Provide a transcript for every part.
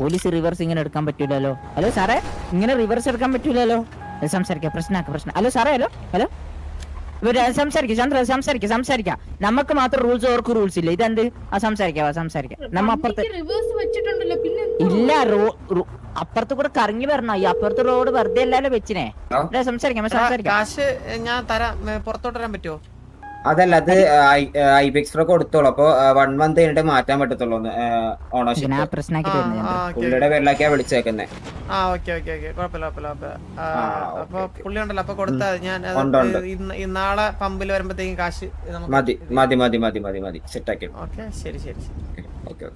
Police reverse ഇങ്ങനെ എടുക്കാൻ പറ്റൂലല്ലോ. ഹലോ സാറേ, ഇങ്ങനെ റിവേഴ്സ് എടുക്കാൻ പറ്റൂലല്ലോ. സംസാരിക്കാം, പ്രശ്നം. ഹലോ സാറേ, ഹലോ സംസാരിക്കാം. നമുക്ക് മാത്രം റൂൾസ്, ഓർക്ക് റൂൾസ് ഇല്ല. ഇതെന്ത്? സംസാരിക്കാം. നമ്മ അപ്പുറത്ത് ഇല്ല, അപ്പുറത്ത് കൂടെ കറങ്ങി വരണം. ഈ അപ്പുറത്ത് റോഡ് വെറുതെ അല്ലല്ലോ വെച്ചിനെ. സംസാരിക്കാം. കാശ് ഞാൻ തരാം, പുറത്തോട്ട് വരാൻ പറ്റുമോ? അതല്ല, അത് ഐബെക്സ് കൊടുത്തോളൂ. അപ്പൊ 1 month കഴിഞ്ഞിട്ട് മാറ്റാൻ പറ്റത്തുള്ളൂ ഓണർഷിപ്പ്. പുള്ളിയുടെ പേരിലൊക്കെയാ വിളിച്ചേക്കുന്നേ. അപ്പൊ പുള്ളി ഉണ്ടല്ലോ, അപ്പൊ കൊടുത്താ ഞാൻ നാളെ പമ്പിൽ വരുമ്പത്തേക്കും കാശ് മതി സെറ്റാക്കി. ശരി. ഓക്കെ.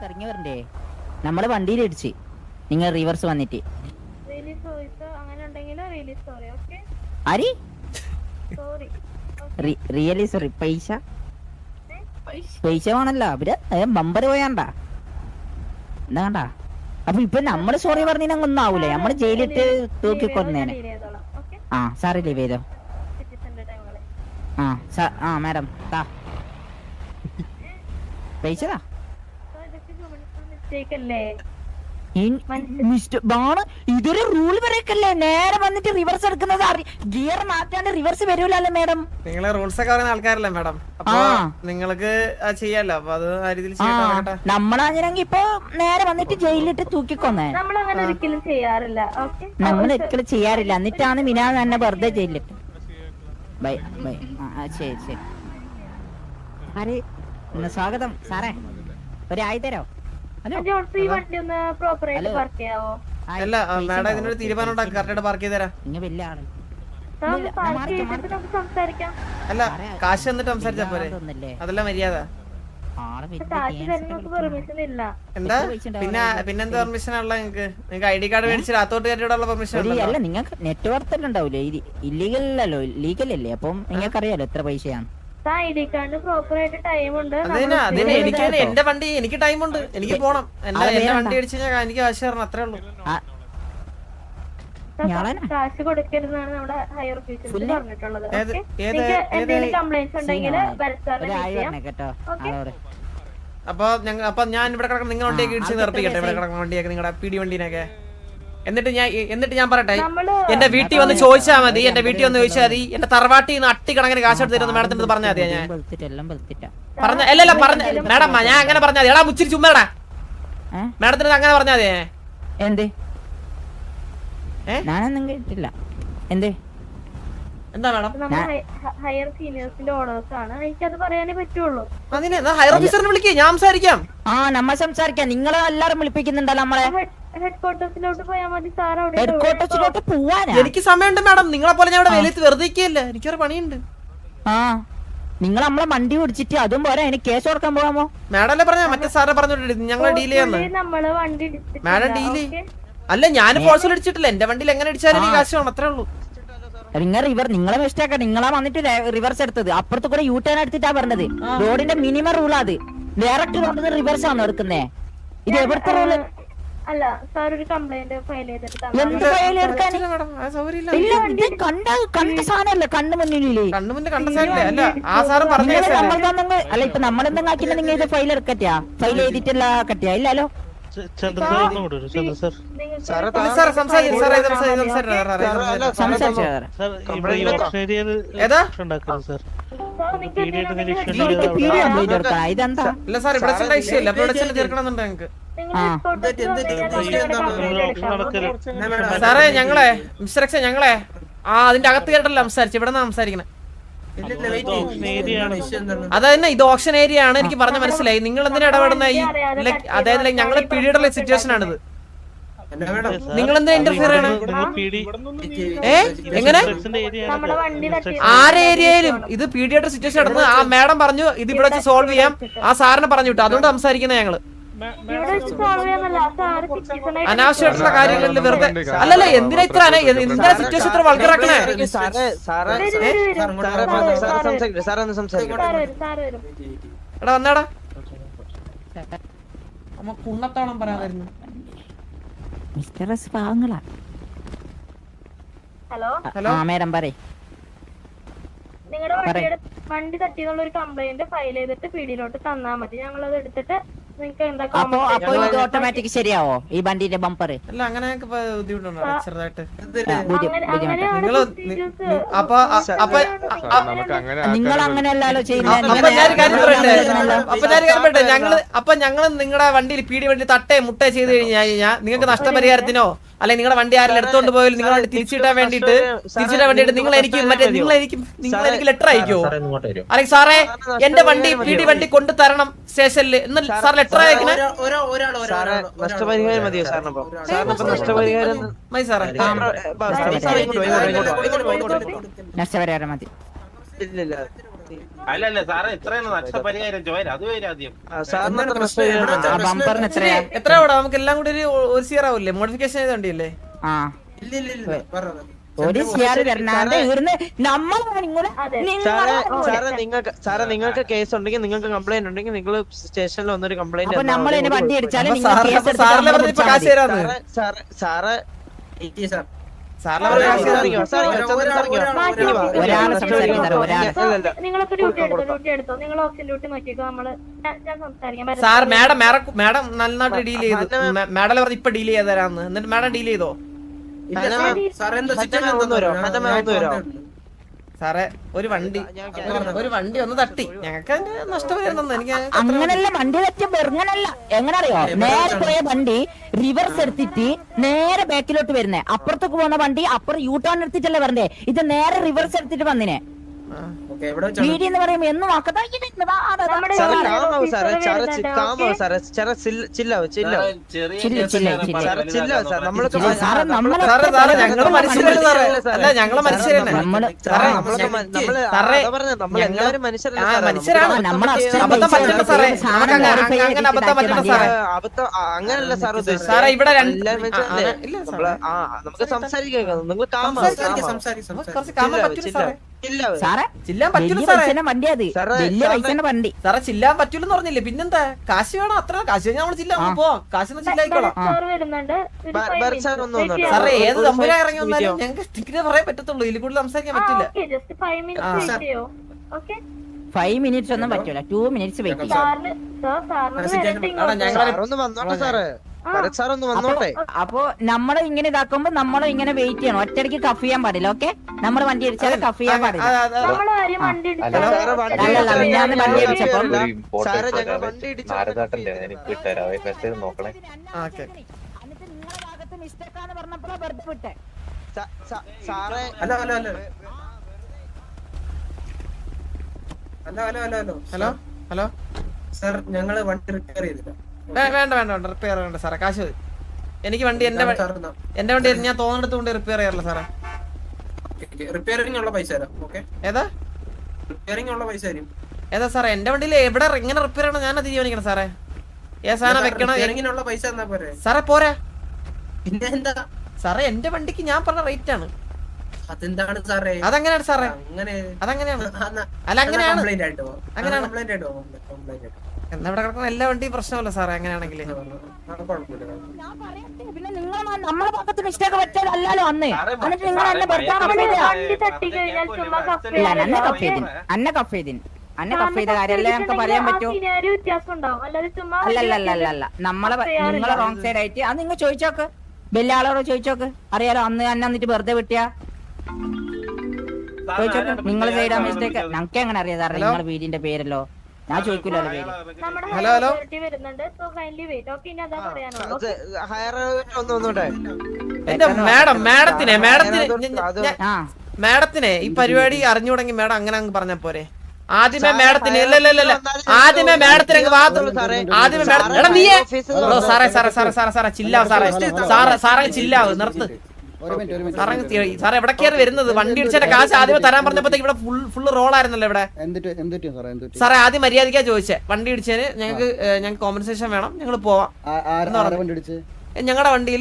കറങ്ങി വരണ്ടേ? നമ്മള് വണ്ടിയിൽ ഇടിച്ച് നിങ്ങൾ റിവേഴ്സ് വന്നിട്ട് ആരി റിയലി സോറി. പൈസ വേണല്ലോ അവര് ബമ്പർ പോയാണ്ടാ എന്താ കണ്ടാ. അപ്പൊ ഇപ്പൊ നമ്മള് സോറി പറഞ്ഞ ഒന്നും ആവൂലേ? നമ്മള് ജയിലിട്ട് തൂക്കിക്കൊന്നേനെ. ആ സാറ് ലീവ് ചെയ്തോ. ആ മാഡം താ പൈസ താ. ഇതൊരു റൂൾ വരെയൊക്കെയല്ലേ നേരെ വന്നിട്ട് റിവേഴ്സ് എടുക്കുന്നത്? ഗിയർ മാറ്റാണ്ട് റിവേഴ്സ് വരൂലല്ലോ മാഡം. നിങ്ങളെ റൂൾസ് ഒക്കെ പറയുന്ന ആൾക്കാരല്ലേ മാഡം? അപ്പൊ നിങ്ങൾക്ക് ചെയ്യാലോ. അപ്പൊ അത് ആ രീതിയിൽ നമ്മളാണെങ്കിൽ ഇപ്പൊ നേരെ വന്നിട്ട് ജയിലിട്ട് തൂക്കിക്കൊന്നേ. നമ്മൾ ഒരിക്കലും ചെയ്യാറില്ല. എന്നിട്ടാണ് മിനാ തന്നെ വെറുതെ ജയിലിട്ട്. ബൈ. ശരി. ആര് സ്വാഗതം സാറേ, ഒരു ആയി തരോ? അല്ല മാഡം, ഇതിനൊരു തീരുമാനം ഉണ്ടാക്കി കറക്റ്റായിട്ട് പാർക്ക് ചെയ്ത് തരാം. അല്ല, കാശ് എന്നിട്ട് സംസാരിച്ചാ പോരെ? അതല്ല മര്യാദ. എന്താ പിന്നെന്താ പെർമിഷൻ ഉള്ള? നിങ്ങൾക്ക് ID കാർഡ് മേടിച്ചിട്ട് അത്തോട്ട് കയറ്റിയുള്ള പെർമിഷൻ അല്ല. നിങ്ങൾക്ക് നെറ്റ്വർക്ക് ഉണ്ടാവൂലേ? ഇല്ലീഗൽ അല്ലല്ലോ, ലീഗൽ അല്ലേ? അപ്പം നിങ്ങൾക്ക് അറിയാലോ എത്ര പൈസയാണ്. എനിക്ക് എന്റെ വണ്ടി, എനിക്ക് ടൈം ഉണ്ട്, എനിക്ക് പോണം. എന്റെ വണ്ടി അടിച്ചു കഴിഞ്ഞാൽ എനിക്ക് കാശ് തരണം, അത്രേ ഉള്ളൂ. കാശ് കൊടുക്കരുതെന്നാണ് നമ്മുടെ ഹയർ ഓഫീസേഴ്സ് പറഞ്ഞിട്ടുള്ളത്. എന്തെങ്കിലും കംപ്ലൈന്റ്സ് ഉണ്ടെങ്കിൽ അപ്പൊ ഞാൻ ഇവിടെ കിടക്കുന്ന നിങ്ങളുടെ വണ്ടിയൊക്കെ ഇടിച്ച് നിർത്തിക്കട്ടെ? ഇവിടെ കിടക്കുന്ന വണ്ടിയൊക്കെ, നിങ്ങളുടെ പിടി വണ്ടീനൊക്കെ. എന്നിട്ട് ഞാൻ പറയട്ടെ, എന്റെ വീട്ടിൽ വന്ന് ചോദിച്ചാൽ മതി. എന്റെ വീട്ടിൽ വന്ന് ചോദിച്ചാൽ മതി. എന്റെ തറവാട്ടിൽ നിന്ന് അട്ടിക്കണക്കിന് കാശ് എടുത്ത് തരുന്ന മാഡത്തിന്റെ പറഞ്ഞാൽ മതിയാ? ഞാൻ പറഞ്ഞ അല്ലല്ല പറഞ്ഞ മാഡം, ഞാൻ അങ്ങനെ പറഞ്ഞാൽ മതി. എടാ മുച്ചിരി ചുമ്മാടാ, മാഡത്തിന് അങ്ങനെ പറഞ്ഞാൽ മതി. എന്താ മാഡം? ഹയർ സീനിയേഴ്സിന്റെ ഓണേഴ്സ് ആണ്, എനിക്കത് പറയാനേ പറ്റുള്ളൂ. ഹയർ ഓഫീസറിനെ വിളിക്കുക, ഞാൻ സംസാരിക്കാം. നമ്മ സംസാരിക്കാം. നിങ്ങളെ എല്ലാരും വിളിപ്പിക്കുന്നുണ്ടല്ലോ നമ്മളെ. ഹെഡ്ക്വാർട്ടേഴ്സിലോട്ട് പോയാൽ മതി സാർ. ഹെഡ്ക്വാർട്ടേഴ്സിലോട്ട് പോവാനാ? എനിക്ക് സമയമുണ്ട് മാഡം. നിങ്ങളെ പോലെ ഞാൻ ഇവിടെ വെയിലത്ത് വെറുതെ ഇരിക്കുകയല്ല, എനിക്കൊരു പണിയുണ്ട്. നിങ്ങൾ നമ്മളെ വണ്ടി ഓടിച്ചിട്ട് അതും പോരാ എനിക്ക് കേസ് കൊടുക്കാൻ പോകാമോ? മാഡം അല്ലേ പറഞ്ഞ മറ്റേ സാറെ പറഞ്ഞോട്ട് ഞങ്ങൾ ഡീൽ ചെയ്യാന്ന്. മാഡം ഡീല് അല്ല, ഞാൻ ഫോഴ്സിൽ അടിച്ചിട്ടില്ല. എന്റെ വണ്ടിയിൽ എങ്ങനെ അടിച്ചാലും എനിക്ക് കാശ് വേണം, അത്രേ ഉള്ളൂ. നിങ്ങളെ മിസ്റ്റേക്കാ. നിങ്ങളാ വന്നിട്ട് റിവേഴ്സ് എടുത്തത്. അപ്പുറത്ത് കൂടെ യു ടേൺ എടുത്തിട്ടാ പറഞ്ഞത്. റോഡിന്റെ മിനിമം റൂളാ അത്. ഡയറക്റ്റ് റോഡിന് റിവേഴ്സ് ആണോ എടുക്കുന്നേ? ഇത് എവിടുത്തെ റൂള്? അല്ല സാർ, ഒരു കംപ്ലൈന്റ് ഫയൽ ചെയ്തിട്ട് കണ്ട സാധനല്ലേ കണ്ണു മുന്നിലേ? അല്ല, ഇപ്പൊ നമ്മളെന്തെങ്കിലും ആക്കിയിട്ട് നിങ്ങൾ ഇത് ഫയൽ എടുക്കറ്റാ? ഫയൽ ചെയ്തിട്ടല്ല കട്ടിയാ? ഇല്ലല്ലോ. സാറേ ഞങ്ങളെ അതിന്റെ അകത്ത് കേട്ടല്ല സംസാരിച്ചു. ഇവിടെ സംസാരിക്കണേ അതന്നെ. ഇത് ഓപ്ഷൻ ഏരിയ ആണ്, എനിക്ക് പറഞ്ഞ മനസ്സിലായി. നിങ്ങൾ എന്തിനാ ഇടപെടുന്ന ഈ അതായത് ഞങ്ങള് പീഡിയുടെ സിറ്റുവേഷൻ ആണിത്. നിങ്ങൾ എന്താ ഇന്റർഫിയർ ആണ്? എങ്ങനെ ആരെ ഏരിയയിലും ഇത് പീഡിയുടെ സിറ്റുവേഷൻ നടന്നത്? ആ മാഡം പറഞ്ഞു ഇത് ഇവിടെ വെച്ച് സോൾവ് ചെയ്യാം. ആ സാറിനെ പറഞ്ഞു വിട്ടു, അതുകൊണ്ട് സംസാരിക്കുന്ന ഞങ്ങള്. അനാവശ്യമായിട്ടുള്ള കാര്യങ്ങളിൽ വെറുതെ അല്ലല്ല. എന്തിനാ സിറ്റുവേഷൻ ഇത്ര വൾഗറാക്കണേ? എടാ വന്നാടാ, അമ്മ കുണ്ണത്തോളം പറയാതായിരുന്നു. ഹലോ മേഡം പറയ്. നിങ്ങളുടെ വണ്ടി തട്ടിയെന്നുള്ള ഒരു കംപ്ലൈന്റ് ഫയൽ ചെയ്തിട്ട് പീഡിയിലോട്ട് തന്നാ മതി. ഞങ്ങളത് എടുത്തിട്ട് നിങ്ങൾക്ക് എന്താ അപ്പൊ ഇത് ഓട്ടോമാറ്റിക് ശരിയാവോ ഈ വണ്ടിന്റെ ബമ്പർ? അല്ല അങ്ങനെയൊക്കെ ബുദ്ധിമുട്ടുണ്ടോ ചെറുതായിട്ട്? നിങ്ങൾ അങ്ങനെയല്ലോ ചെയ്യുന്നത്. അപ്പൊ ഞങ്ങള് നിങ്ങളുടെ വണ്ടിയിൽ പീടി വണ്ടി തട്ടേ മുട്ടേ ചെയ്ത് കഴിഞ്ഞാൽ നിങ്ങൾക്ക് നഷ്ടപരിഹാരത്തിനോ അല്ലെങ്കിൽ നിങ്ങളുടെ വണ്ടി ആരെങ്കിലും എടുത്തോണ്ട് പോയാലും നിങ്ങൾ വണ്ടി തിരിച്ചിടാൻ വേണ്ടിട്ട് നിങ്ങൾ എനിക്ക് ലെറ്റർ അയക്കോ? അല്ലെങ്കിൽ സാറേ എന്റെ വണ്ടി പീടി വണ്ടി കൊണ്ടു തരണം സ്റ്റേഷനിൽ എന്ന് സാർ ലെറ്റർ അയക്കണേ. നഷ്ടപരിഹാരം മതിയോ സാറിന്? നഷ്ടപരിഹാരം മതി സാറേ. നഷ്ടപരിഹാരം മതി. അല്ലല്ല സാറേ എത്രയാണ് നഷ്ടപരിഹാരം ചോദിച്ചു അത് വരും ആദ്യം. ബമ്പറിന് എത്രയാ? എത്ര നമുക്ക് എല്ലാം കൂടി ഒരു സീറാവൂല്ലേ? മോഡിഫിക്കേഷൻ ചെയ്ത വണ്ടിയല്ലേ? ആ ഒരു സിയാറ് തരണാണ്ട് ഇവിടുന്ന് നമ്മൾ നിങ്ങൾക്ക് കേസ് ഉണ്ടെങ്കിൽ നിങ്ങൾക്ക് കംപ്ലൈന്റ് ഉണ്ടെങ്കിൽ നിങ്ങൾ സ്റ്റേഷനിൽ വന്നൊരു കംപ്ലൈന്റ്. അപ്പൊ നമ്മൾ വണ്ടി അടിച്ചാലും നിങ്ങളൊക്കെ ഡ്യൂട്ടി എടുത്തോ. നിങ്ങൾ ഓപ്ഷൻ ഡ്യൂട്ടി നോക്കിക്കോ. നമ്മള് ഞാൻ സംസാരിക്കാം. സാർ മാഡം നന്നായിട്ട് ഡീൽ ചെയ്തു. മാഡം പറഞ്ഞ ഇപ്പൊ ഡീൽ ചെയ്ത് തരാന്ന്. എന്നിട്ട് മാഡം ഡീൽ ചെയ്തോ? സാറേ ഒരു വണ്ടി ഒന്ന് തട്ടി ഞങ്ങൾക്ക് അതിന്റെ നഷ്ടപരിഹാരം തന്നു. എനിക്ക് അങ്ങനല്ല വണ്ടി തട്ടിയ വെറുങ്ങനല്ല. എങ്ങനെ അറിയോ? നേരെ പോയ വണ്ടി റിവേഴ്സ് എടുത്തിട്ട് നേരെ ബാക്കിലോട്ട് വരുന്നേ. അപ്പുറത്തേക്ക് പോകുന്ന വണ്ടി അപ്പുറം യൂ ടേൺ എടുത്തിട്ടല്ലേ വരണ്ടേ? ഇത് നേരെ റിവേഴ്സ് എടുത്തിട്ട് വന്നിനെ. വീടി എന്ന് പറയുമ്പോ എന്നും അങ്ങനല്ല സാർ സാറേ ഇവിടെ നമുക്ക് സംസാരിക്കാം. നിങ്ങൾ ചില്ലാൻ പറ്റൂല സാറേ. വണ്ടി അത് വലിയ പൈസ വണ്ടി. സാറേ ചില്ലാൻ പറ്റൂലെന്ന് പറഞ്ഞില്ലേ? പിന്നെന്താ? കാശ് വേണം. അത്ര കാശ് നമ്മള് ചില്ലാൻ പോവാം. കാശ് ചില്ലായിക്കോളാം. സാറേ ഏത് തമ്മിലാ ഇറങ്ങി വന്നാലും ഞങ്ങൾക്ക് സ്റ്റിക്കിനെ പറയാൻ പറ്റത്തുള്ളൂ. ഇതിൽ കൂടുതൽ സംസാരിക്കാൻ പറ്റില്ല. 5 മിനിറ്റ്സ് ഒന്നും പറ്റൂല. 2 മിനിറ്റ്സ് വെയിറ്റ് ചെയ്യാം. അപ്പൊ നമ്മള് ഇങ്ങനെ ഇതാക്കുമ്പോ നമ്മള് ഇങ്ങനെ വെയിറ്റ് ചെയ്യണം. ഒറ്റയ്ക്ക് കഫ് ചെയ്യാൻ പാടില്ല. ഓക്കെ? നമ്മള് വണ്ടി അടിച്ചാൽ കഫ് ചെയ്യാൻ പാടില്ല. ഞാൻ വണ്ടി അടിച്ചപ്പോ മിസ്റ്റേക്കാന്ന് പറഞ്ഞപ്പോഴാ വെറുതെ വിട്ടെ. ഹലോ ഹലോ സാർ ഞങ്ങള് വണ്ടി റിപ്പയർ ചെയ്തില്ല. വേണ്ട റിപ്പയർ വേണ്ട സാറേ. കാശ് എനിക്ക് വണ്ടി എന്റെ വണ്ടി ഞാൻ തോന്നെടുത്തുകൊണ്ട് റിപ്പയർ ചെയ്യാറില്ല സാറേ. റിപ്പയറിംഗ് ഉള്ള പൈസ തരാം. ഓക്കെ ഏതാ റിപ്പയറിംഗ് ഉള്ള പൈസ തരും. ഏതാ സാറേ? എന്റെ വണ്ടിയിൽ എവിടെ എങ്ങനെ റിപ്പയർ ചെയ്യണം ഞാനത് തീരുമാനിക്കണം സാറേ. ഏ സാധനം വെക്കണം റിപ്പയറിംഗിനുള്ള പൈസ തന്നാ പോരെ സാറേ? പോരാ. പിന്നെ എന്താ സാറേ എന്റെ വണ്ടിക്ക് ഞാൻ പറഞ്ഞ റേറ്റ് ആണ്. അതെന്താണ് സാറേ? അതങ്ങനെയാണ് സാറേ. അതങ്ങനെയാണ്. അല്ല അങ്ങനെയാണ്. എന്നാ ഇവിടെ കിടക്കുന്ന എല്ലാ വണ്ടിയും പ്രശ്നമല്ല സാറേ. അങ്ങനെയാണെങ്കിൽ പിന്നെ നിങ്ങൾ നമ്മളെ ഭാഗത്ത് മിസ്റ്റേക്ക് പറ്റാതല്ലോ അന്ന്. എന്നിട്ട് നിങ്ങൾ എന്നെ അന്നെ കഫ് ചെയ്ത കാര്യമല്ലേ ഞങ്ങൾക്ക് പറയാൻ പറ്റൂ? അല്ലല്ല നിങ്ങളെ റോങ് സൈഡ് ആയിട്ട് അത് നിങ്ങൾ ചോദിച്ചോക്ക്. വലിയ ആളോട് ചോദിച്ചോക്ക്. അറിയാലോ അന്ന് എന്നെ വന്നിട്ട് വെറുതെ വിട്ടിയാ ചോദിച്ചോക്ക്. നിങ്ങൾ ചെയ്ത മിസ്റ്റേക്ക് ഞങ്ങൾക്ക് എങ്ങനെ അറിയാം സാറേ? നിങ്ങളെ വീടിന്റെ പേരല്ലോ ഞാൻ ചോദിക്കൂലല്ലോ പേര്. ഹലോ ഹലോ എന്റെ മാഡത്തിനെ ഈ പരിപാടി അറിഞ്ഞു തുടങ്ങി മാഡം അങ്ങനെ അങ്ങ് പറഞ്ഞ പോരെ? ആദ്യമേ മാഡത്തിന് ആദ്യമേ മാഡത്തിന് സാറേ ചില്ലാവ് സാറേ ചില്ലാവ് നിർത്ത് സാറേ. എവിടെ കയറി വരുന്നത്? വണ്ടി ഇടിച്ചതിന്റെ കാശ് ആദ്യമേ തരാൻ പറഞ്ഞപ്പോ ഇവിടെ ഫുള്ള് റോളായിരുന്നല്ലോ ഇവിടെ. സാറേ ആദ്യം മര്യാദക്കാ ചോദിച്ചേ. വണ്ടി ഇടിച്ചതിന് ഞങ്ങൾക്ക് കോമ്പൻസേഷൻ വേണം. ഞങ്ങൾ പോവാം. ഞങ്ങളുടെ വണ്ടിയിൽ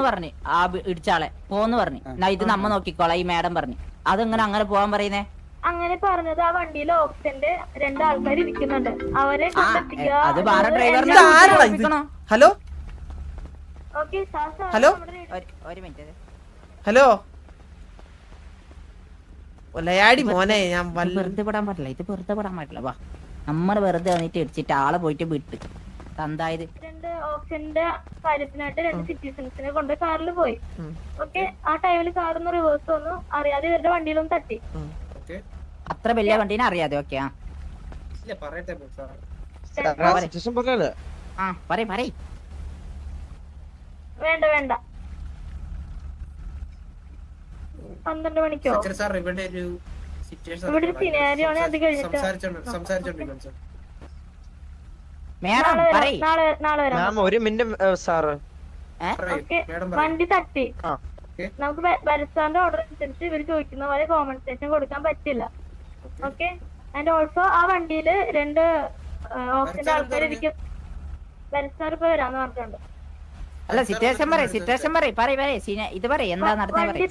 പറഞ്ഞു ആ ഇടിച്ചാളെ പോന്ന് പറഞ്ഞു. ഇത് നമ്മ നോക്കിക്കോളാം ഈ മാഡം പറഞ്ഞു. അതെങ്ങനെ അങ്ങനെ പോവാൻ പറയുന്നേ? അങ്ങനെ പറഞ്ഞത് ആ വണ്ടിയിൽ ഓപ്ഷന്റെ 2 ആൾക്കാർ ഇരിക്കുന്നുണ്ട്. അവരെ അത് വേറെ ഡ്രൈവറിനെ. ഹലോ ഹലോ ഒരു മിനിറ്റ്. ഹലോ ഒലയാടി മോനെ ഞാൻ ഇത് വെറുതെ വിടാൻ പറ്റില്ല, ഇത് വെറുതെ വിടാൻ പറ്റില്ല. വാ, നമ്മള് വെറുതെ വന്നിട്ട് ഇടിച്ചിട്ട് ആളെ പോയിട്ട് വിട്ട് തന്തായത്. 2 ഓപ്ഷന്റെ കാര്യത്തിനായിട്ട് 2 സിറ്റിസൺസിനെ കൊണ്ട് കാറിൽ പോയി. ഓക്കെ, ആ ടൈമിൽ കാറിന്ന് റിവേഴ്സ് വന്നു, അറിയാതെ ഇവരുടെ വണ്ടിയിലൊന്നും തട്ടി. അത്ര വലിയ വണ്ടീനെ അറിയാതെ. ഓക്കെ, ആ പറയട്ടെ സിറ്റുവേഷൻ പറഞ്ഞല്ലേ ആ പറയ്. വേണ്ട 12 മണിക്കോ സാർ ഇവിടെ ഒരു സിറ്റുവേഷൻ ഇവിടെ ഒരു സിനാരിയോ ആണ്. അത് കഴിഞ്ഞിട്ട് സംസാരിച്ചോണ്ടിരിക്കും സാർ. മേഡം പറയ്. നാളെ വരാം. മാം 1 മിനിറ്റ് സാറ്. ഓക്കെ, വണ്ടി തട്ടി. നമുക്ക് ഭരത്താന്റെ ഓർഡർ അനുസരിച്ച് ഇവർ ചോദിക്കുന്ന പോലെ കോമ്പൻസേഷൻ കൊടുക്കാൻ പറ്റില്ല. ഓക്കെ, ആൻഡ് ഓൾസോ ആ വണ്ടിയില് 2 ഓപ്ഷന്റെ ആൾക്കാരിക്കും. ഭരത്താർ ഇപ്പൊ വരാന്ന് പറഞ്ഞിട്ടുണ്ട്. അല്ല, സിറ്റുവേഷൻ പറയ്. ഇത് പറയ്, എന്താ നടന്നത്?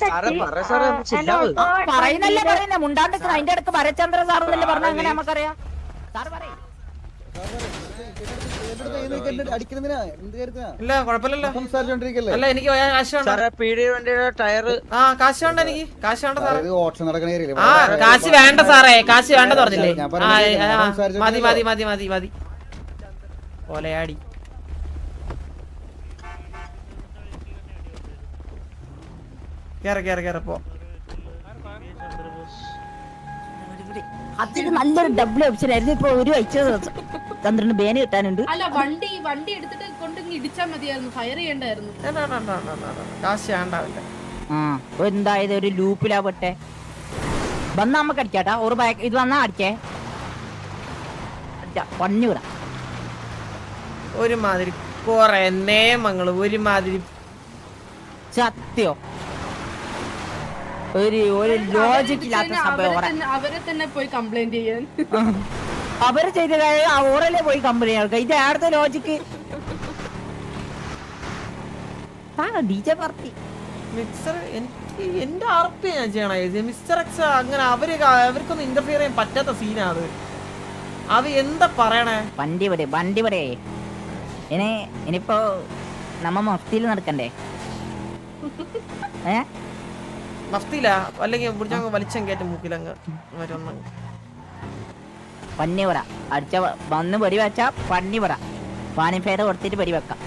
പറയുന്നല്ലേ പറയുന്നേ, മുണ്ടാണ്ട് അതിന്റെ അടുത്ത് ഭരചന്ദ്ര സാറെന്നല്ലേ പറഞ്ഞ, അങ്ങനെ നമുക്കറിയാം. സാറ് പറയ്. ഇല്ല കുഴപ്പമില്ലല്ലോ. അല്ല എനിക്ക് കാശ് വേണ്ട. സാറേ പീഡി വണ്ടിയുടെ ടയർ. ആ കാശ് വേണ്ട, എനിക്ക് കാശ് വേണ്ട സാറേ. ആ കാശ് വേണ്ട സാറേ, കാശ് വേണ്ടെന്ന് പറഞ്ഞില്ലേ? മതി ഒലയാടി. കേറ പോ. അതിന് നല്ലൊരു ഡബിൾ ഓപ്ഷൻ ആയിരുന്നു. ഇപ്പൊ ഒരു ചന്ദ്രന് ബേന് കിട്ടാനുണ്ട്. അല്ല, വണ്ടി എടുത്തിട്ട് കൊണ്ടിങ്ങ് ഇടിച്ചാ മതിയായിരുന്നു, ഫയർ ചെയ്യണ്ടായിരുന്നു. കാശ് വേണ്ടാവില്ല. ആ, എന്തായത് ഒരു ലൂപ്പിലാവട്ടെ. വന്നാ നമ്മക്ക് അടിക്കാട്ടാ. ഒരു ബാക്ക് ഇത് വന്നാ അടിക്കേ. പഞ്ഞൂടാ ഒരുമാതിരി കൊറേ നിയമങ്ങള്, ഒരുമാതിരി സത്യോ ഒരു ലോജിക് ഇല്ലാത്ത സംഭവം. അവരെ തന്നെ പോയി കംപ്ലൈന്റ് ചെയ്യാൻ. അവര് ചെയ്ത കാര്യം ഓറല്ലേ പോയി കമ്പനി ആൾക്കാർ. ഇത് ആടത്തെ ലോജിക്ക്. ഡിജെ പാർട്ടി മിക്സർ എനിക്ക് എന്റെ ആർപ്പി ഞാൻ ചെയ്യണ മിസ്റ്റർ എക്സ്. അങ്ങനെ അവർക്കൊന്നും ഇന്റർഫിയർ ചെയ്യാൻ പറ്റാത്ത സീനാണ് അത്. എന്താ പറയണേ? വണ്ടി പറയേ. ഇനിയിപ്പോ നമ്മ മഫ്തിയിൽ നടക്കണ്ടേ? മഫ്തിയില അല്ലെങ്കിൽ വലിച്ചം കയറ്റം മൂക്കിലങ്ങ് പന്നി പറ അടിച്ച വന്ന് പടി വെച്ചാ പന്നി പറ പാനിഫയർ കൊടുത്തിട്ട് പടി വെക്കാം.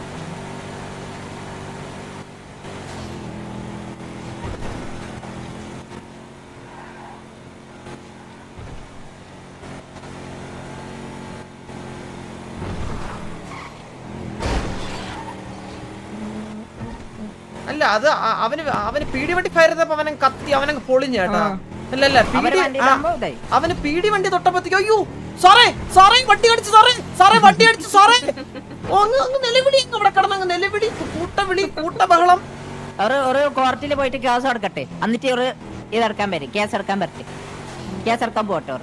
അല്ല അത് അവന് പീടി വണ്ടി ഫയർ ചെയ്തപ്പോ അവനെ കത്തി അവനങ്ങ് പൊളിഞ്ഞ കേട്ടാ. അല്ലല്ല അവന് പീടി വണ്ടി തൊട്ടപ്പോഴത്തേക്ക് അയ്യോ സാറേ വണ്ടി അടിച്ചു സാറേ വണ്ടി അടിച്ചു സാറേ. അങ്ങ് നിലവിളി, അവിടെ കിടന്നങ്ങ് നിലവിളി, കൂട്ടബഹളം. ഒരു കോർട്ടിൽ പോയിട്ട് കേസ് എടുക്കട്ടെ, എന്നിട്ട് ഒരു ഇതെടുക്കാൻ വരും. കേസ് എടുക്കാൻ പോട്ടെ.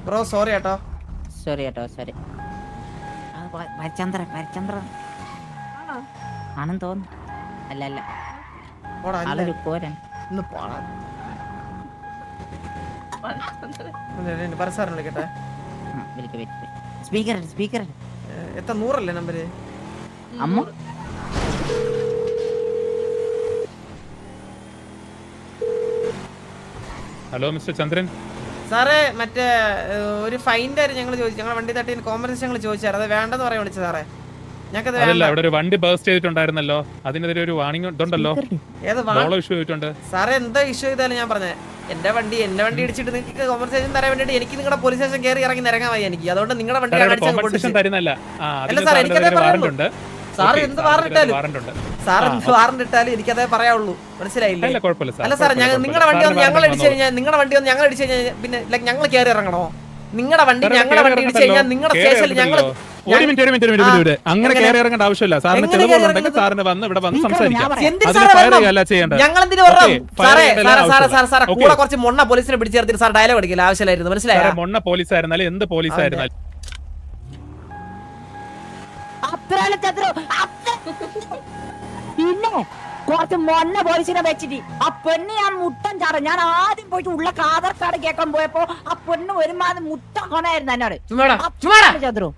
ബ്രോ സോറി കേട്ടോ. ഭരചന്ദ്ര ആണെന്ന് തോന്നുന്നു. അല്ല ആളൊരു കോരൻ. പരസാരം വിളിക്കട്ടെ. സ്പീക്കർ എത്ര 100 അല്ലേ നമ്പര്? അമ്മ ഹലോ മിസ്റ്റർ ചന്ദ്രൻ. സാറേ മറ്റേ ഒരു ഫൈൻ്റെ ഞങ്ങൾ ചോദിച്ചു. ഞങ്ങളുടെ വണ്ടി തട്ടി കോമ്പൻസേഷൻ ഞങ്ങൾ ചോദിച്ചായിരുന്നു. അത് വേണ്ടെന്ന് പറയാൻ വിളിച്ചു സാറേ. ഞങ്ങൾക്കത് അതല്ല, ഇവിടെ ഒരു വണ്ടി ബേസ്റ്റ് ചെയ്തിട്ടുണ്ടായിരുന്നല്ലോ, അതിനെതിരെ ഒരു വാണിംഗ് ഇതുണ്ടല്ലോ. സാറേ എന്താ ഇഷ്യൂ ചെയ്താലും ഞാൻ പറഞ്ഞേ, എന്റെ വണ്ടി ഇടിച്ചിട്ട് നിങ്ങൾക്ക് കോമ്പൻസേഷൻ തരാൻ വേണ്ടിട്ട് എനിക്ക് നിങ്ങളുടെ പോലീസ് സ്റ്റേഷൻ കയറി ഇറങ്ങി നിരങ്ങാൻ വയ്യ എനിക്ക്. അതുകൊണ്ട് നിങ്ങളുടെ വണ്ടി അല്ല സാർ, എനിക്കതേ പറയുള്ളൂ. സാർ എന്ത് വാറണ്ട് ഇട്ടാലും എനിക്കതേ പറയാവുള്ളൂ. മനസ്സിലായില്ലേ? അല്ല സാർ, നിങ്ങളുടെ വണ്ടി ഒന്ന് ഞങ്ങൾ അടിച്ചു കഴിഞ്ഞാൽ പിന്നെ ഞങ്ങൾ കയറി ഇറങ്ങണോ? നിങ്ങളുടെ വണ്ടി ഇടിച്ചു കഴിഞ്ഞാൽ നിങ്ങളുടെ സ്റ്റേഷനിൽ ഞങ്ങൾ ഒരു മിനിറ്റ് അങ്ങനെ കയറി ഇറങ്ങേണ്ട ആവശ്യമില്ല. സാറിന് തെളിവുകളുണ്ടെങ്കിൽ സാറിന് ഇവിടെ വന്ന് സംസാരിക്കാം. കൂടെ കുറച്ച് മൊണ്ണ പോലീസിനെ പിടിച്ചു ചേർത്തിട്ട് സാർ ഡയലോഗ് അടിക്കില്ല ആവശ്യമായിരുന്നു. മനസ്സിലായോ? മൊണ്ണ പോലീസ് ആയിരുന്നാലും എന്ത് പോലീസ് ആയിരുന്നാലും പിന്നെ കുറച്ച് മൊണ്ണ പോലീസിനെ വെച്ചിട്ട് ആ പെണ്ണ് ഞാൻ മുട്ടൻ ചാട. ഞാൻ ആദ്യം പോയിട്ട് ഉള്ള ആധാർ കാർഡ് കേൾക്കാൻ പോയപ്പോ ആ പെണ്ണ് ഒരുമാതിരി മുട്ട കൊണായിരുന്നു എന്നോട്. ചതുരു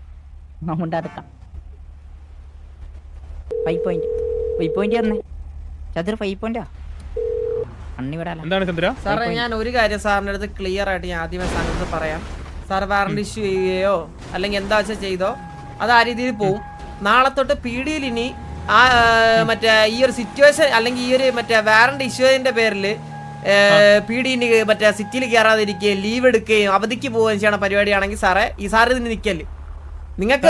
മൗണ്ട് അടുക്കാം 5 പോയിന്റ് തന്നേ ചതുര 5 പോയിന്റാ അണ്ണിവിടാല. എന്താണ് ചന്ദ്ര? സാറേ ഞാൻ ഒരു കാര്യം സാറിന്റെ അടുത്ത് ക്ലിയർ ആയിട്ട് ഞാൻ ആദ്യമേ സാറിന്റെ അടുത്ത് പറയാം. സാർ വാറണ്ട് ഇഷ്യൂ ചെയ്യുകയോ അല്ലെങ്കിൽ എന്താ വെച്ചാൽ ചെയ്തോ അത് ആ രീതിയിൽ പോവും. നാളെ തൊട്ട് PDയിൽ ഇനി ആ മറ്റേ ഈ ഒരു സിറ്റുവേഷൻ അല്ലെങ്കിൽ ഈ ഒരു മറ്റേ വാറണ്ട് ഇഷ്യൂവിന്റെ പേരിൽ PD മറ്റേ സിറ്റിയിൽ കയറാതിരിക്കുകയും ലീവ് എടുക്കുകയും അവധിക്ക് പോവുകയും ചെയ്യണ പരിപാടിയാണെങ്കിൽ സാറേ ഈ സാറ് ഇതിന് നിൽക്കല്ലേ നിങ്ങൾക്ക്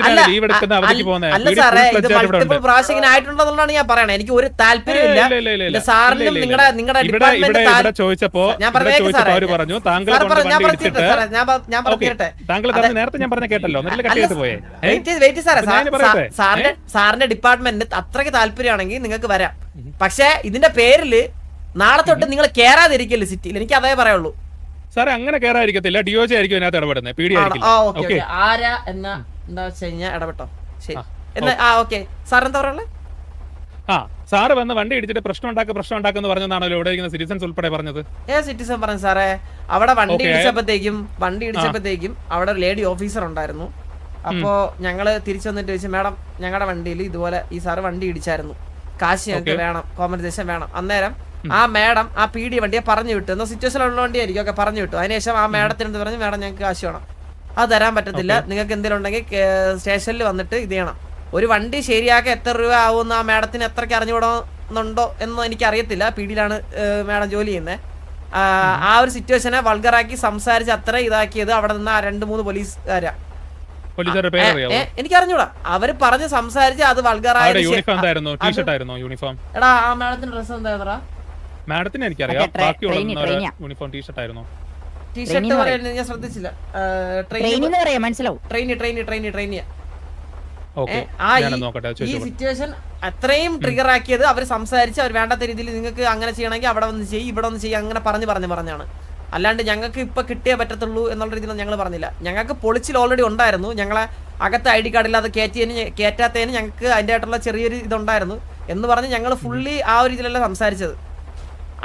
അല്ല സാറേ ഇത് മൾട്ടിപ്പിൾ പ്രാവശ്യം ഇങ്ങനെ ആയിട്ടുണ്ടെന്നുള്ളതാണ് ഞാൻ പറയണത്. എനിക്ക് ഒരു താല്പര്യമില്ല സാറിനും നിങ്ങളുടെ ഡിപ്പാർട്ട്മെന്റ് ചോദിച്ചപ്പോ ഞാൻ പറഞ്ഞേക്ക് സാറേ ഞാൻ പറഞ്ഞിട്ടെ നേരത്തെ ഞാൻ പറഞ്ഞ കേട്ടല്ലോ. വെയിറ്റ് സാറേ സാറിന്റെ ഡിപ്പാർട്ട്മെന്റ് അത്രയ്ക്ക് താല്പര്യമാണെങ്കിൽ നിങ്ങൾക്ക് വരാം. പക്ഷെ ഇതിന്റെ പേരില് നാളെ തൊട്ട് നിങ്ങൾ കേറാതിരിക്കല്ലേ സിറ്റിയിൽ. എനിക്ക് അതേ പറയുള്ളൂ സാറേ. അങ്ങനെ കേറാതിരിക്കത്തില്ല, DOJ ആയിരിക്കും ഇതിനകത്ത് ഇടപെടുന്നത്, PD ആയിരിക്കും. ആരാ എന്താ വെച്ച് കഴിഞ്ഞാൽ ഇടപെട്ടോ ശരി എന്നാ ഓക്കെ സാർ എന്താ പറയുള്ളത്? സാറ് വന്ന് വണ്ടി ഇടിച്ചിട്ട് പ്രശ്നം ഉണ്ടാക്കുന്ന പറഞ്ഞതാണല്ലോ ഇവിടെ ഇരിക്കുന്ന സിറ്റിസൺസ് ഉൾപ്പെടെ പറഞ്ഞത്. സിറ്റിസൺ പറഞ്ഞു സാറേ അവിടെ വണ്ടി ഇടിച്ചപ്പോഴത്തേക്കും അവിടെ ഒരു ലേഡി ഓഫീസർ ഉണ്ടായിരുന്നു. അപ്പോ ഞങ്ങള് തിരിച്ചു വന്നിട്ട് ചോദിച്ചു മാഡം ഞങ്ങളുടെ വണ്ടിയിൽ ഇതുപോലെ ഈ സാറ് വണ്ടി ഇടിച്ചായിരുന്നു, കാശ് ഞങ്ങൾക്ക് വേണം, കോമ്പൻസേഷൻ വേണം. അന്നേരം ആ മാഡം ആ PD വണ്ടിയെ പറഞ്ഞു വിട്ടു. എന്നാൽ സിറ്റുവേഷൻ ഉള്ള വണ്ടിയായിരിക്കും ഒക്കെ പറഞ്ഞു വിട്ടു. അതിനുശേഷം ആ മാഡത്തിന് എന്ത് പറഞ്ഞു മാഡം ഞങ്ങൾക്ക് കാശ് വേണം, അത് തരാൻ പറ്റത്തില്ല, നിങ്ങൾക്ക് എന്തെങ്കിലും ഉണ്ടെങ്കിൽ സ്റ്റേഷനിൽ വന്നിട്ട് ഇത് ചെയ്യണം. ഒരു വണ്ടി ശരിയാക്കാൻ എത്ര രൂപ ആവുമെന്ന് ആ മാഡത്തിന് എത്രയ്ക്ക് അറിഞ്ഞുകൂടുന്നുണ്ടോ എന്നോ എനിക്ക് അറിയത്തില്ല. PDയിലാണ് മാഡം ജോലി ചെയ്യുന്നത്. ആ ഒരു സിറ്റുവേഷനെ വൾഗറാക്കി സംസാരിച്ച് അത്ര ഇതാക്കിയത് അവിടെ നിന്ന് ആ 2-3 പോലീസുകാരാ. എനിക്ക് അറിഞ്ഞൂടാ, അവര് പറഞ്ഞ് സംസാരിച്ച് അത് വൾഗറായ. എടാ ആ മാഡത്തിന്റെ ഡ്രസ് എന്താ? മാഡത്തിന് എനിക്കറിയാം, യൂണിഫോം ടീഷർട്ട് ആയിരുന്നു. ടീഷർട്ട് പറയാൻ ഞാൻ ശ്രദ്ധിച്ചില്ല. ഈ സിറ്റുവേഷൻ അത്രയും ട്രിഗർ ആക്കിയത് അവർ സംസാരിച്ച് അവർ വേണ്ടാത്ത രീതിയിൽ നിങ്ങൾക്ക് അങ്ങനെ ചെയ്യണമെങ്കിൽ അവിടെ വന്ന് ചെയ്യും, ഇവിടെ വന്ന് ചെയ്യും, അങ്ങനെ പറഞ്ഞാണ്. അല്ലാണ്ട് ഞങ്ങൾക്ക് ഇപ്പൊ കിട്ടിയേ പറ്റത്തുള്ളൂ എന്നുള്ള രീതിയിൽ ഞങ്ങൾ പറഞ്ഞില്ല. ഞങ്ങൾക്ക് പൊളിച്ചിൽ ഓൾറെഡി ഉണ്ടായിരുന്നു. ഞങ്ങളെ അകത്ത് ID കാർഡില്ലാതെ കയറ്റാത്തതിന് ഞങ്ങൾക്ക് അതിൻ്റെ ആയിട്ടുള്ള ചെറിയൊരു ഇതുണ്ടായിരുന്നു എന്ന് പറഞ്ഞ് ഞങ്ങൾ ഫുള്ളി ആ ഒരു രീതിയിലല്ല സംസാരിച്ചത്.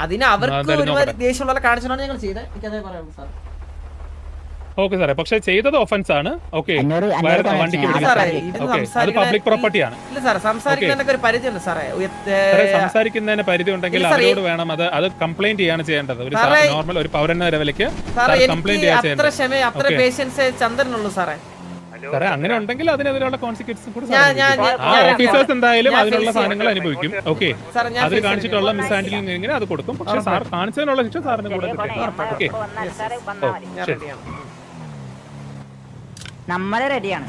അതിന് അവർക്ക് ഒരുപാട് ദേഷ്യമുള്ള കാണിച്ചാണ് ഞങ്ങൾ ചെയ്തത്. എനിക്കതേ പറയാം സാർ. ഓക്കെ സാറേ, പക്ഷെ ചെയ്തത് ഒഫൻസ് ആണ്. ഓക്കെ, പബ്ലിക് പ്രോപ്പർട്ടിയാണ്. ഇല്ല സാറേ, സംസാരിക്കുന്നതിനൊക്കെ ഒരു പരിധി ഉണ്ട് സാറേ. സംസാരിക്കുന്നതിന് പരിധി ഉണ്ടെങ്കിൽ അവരോട് വേണം അത് കംപ്ലൈന്റ് ചെയ്യാണ് ചെയ്യേണ്ടത്. ഒരു നോർമൽ ഒരു പൗരന്റെ ലെവലിലേക്ക് കംപ്ലൈന്റ് ചെയ്യാൻ ചെയ്യേണ്ടത്. ചന്ദ്രനുള്ളൂ സാറേ. സാറേ അങ്ങനെ ഉണ്ടെങ്കിൽ അതിനെതിരെയുള്ള കോൺസിക്വൻസും കൂടി ഓഫീസേഴ്സ് എന്തായാലും അതിനുള്ള സാധനങ്ങൾ അനുഭവിക്കും. ഓക്കെ, അതിൽ കാണിച്ചിട്ടുള്ള മിസ് ഹാൻഡിലിംഗ് എങ്ങനെ അത് കൊടുക്കും. പക്ഷെ സാർ കാണിച്ചതിനുള്ള ശിക്ഷ സാറിന് കൂടെ കിട്ടും. ഓക്കെ, നമ്മള് റെഡിയാണ്.